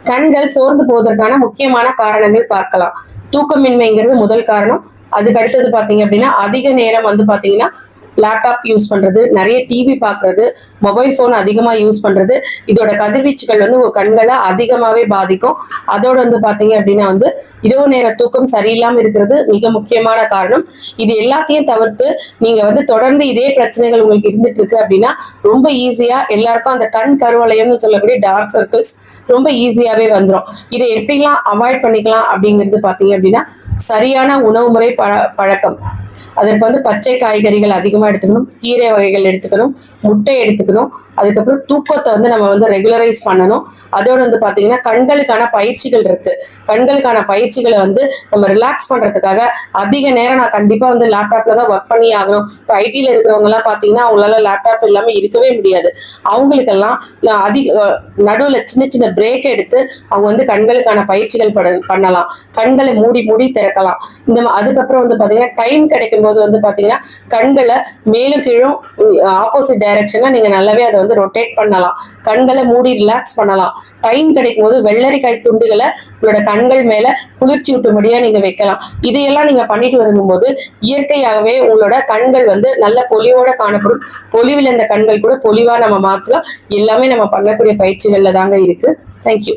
கண்கள் சோர்ந்து போவதற்கான முக்கியமான காரணங்கள் பார்க்கலாம். தூக்கமின்மைங்கிறது முதல் காரணம். அதுக்கு அடுத்தது பாத்தீங்க அப்படின்னா அதிக நேரம் வந்து பாத்தீங்கன்னா லேப்டாப் யூஸ் பண்றது, நிறைய டிவி பாக்குறது, மொபைல் போன் அதிகமா யூஸ் பண்றது, இதோட கதிர்வீச்சுகள் வந்து உங்க கண்களை அதிகமாவே பாதிக்கும். அதோட வந்து பாத்தீங்க அப்படின்னா வந்து இரவு நேர தூக்கம் சரியில்லாம இருக்கிறது மிக முக்கியமான காரணம். இது எல்லாத்தையும் தவிர்த்து நீங்க வந்து தொடர்ந்து இதே பிரச்சனைகள் உங்களுக்கு இருந்துட்டு இருக்கு அப்படின்னா ரொம்ப ஈஸியா எல்லாருக்கும் அந்த கண் கருவளையம்னு சொல்லக்கூடிய டார்க் சர்க்கிள்ஸ் ரொம்ப ஈஸியாவே வந்துடும். இதை எப்படிலாம் அவாய்ட் பண்ணிக்கலாம் அப்படிங்கிறது பாத்தீங்க அப்படின்னா சரியான உணவு முறை பழக்கம். அதற்கு வந்து பச்சை காய்கறிகள் அதிகமா எடுத்துக்கணும், கீரை வகைகள் எடுத்துக்கணும், முட்டை எடுத்துக்கணும். அதுக்கப்புறம் தூக்கத்தை வந்து நம்ம வந்து ரெகுலரைஸ் பண்ணணும். அதோட வந்து பாத்தீங்கன்னா கண்களுக்கான பயிற்சிகள் இருக்கு. கண்களுக்கான பயிற்சிகளை வந்து நம்ம ரிலாக்ஸ் பண்றதுக்காக அதிக நேரம் நான் கண்டிப்பா வந்து லேப்டாப்ல தான் ஒர்க் பண்ணி ஆகணும். இப்போ ஐடில இருக்கிறவங்க எல்லாம் பாத்தீங்கன்னா அவங்களால லேப்டாப் இல்லாம இருக்கவே முடியாது. அவங்களுக்கெல்லாம் நடுவுல சின்ன சின்ன பிரேக் எடுத்து அவங்க வந்து கண்களுக்கான பயிற்சிகள் பண்ணலாம். கண்களை மூடி மூடி திறக்கலாம். அதுக்கப்புறம் வந்து பாத்தீங்கன்னா டைம் கிடைக்கும் போது வந்து பாத்தீங்கன்னா கண்களை மேலும் கீழும் ஆப்போசிட் டைரக்ஷன்ல நீங்க நல்லாவே அதை வந்து ரொட்டேட் பண்ணலாம். கண்களை மூடி ரிலாக்ஸ் பண்ணலாம். டைம் கிடைக்கும் போது வெள்ளரிக்காய் துண்டுகளை உங்களோட கண்கள் மேல குளிர்ச்சி விட்டும்படியா நீங்க வைக்கலாம். இதையெல்லாம் நீங்க பண்ணிட்டு வரும்போது இயற்கையாகவே உங்களோட கண்கள் வந்து நல்ல பொலிவோட காணப்படும். பொலிவில் இந்த கண்கள் கூட பொலிவா நம்ம மாத்தலாம். எல்லாமே நம்ம பண்ணக்கூடிய பயிற்சிகள்ல தாங்க இருக்கு. தேங்க்யூ.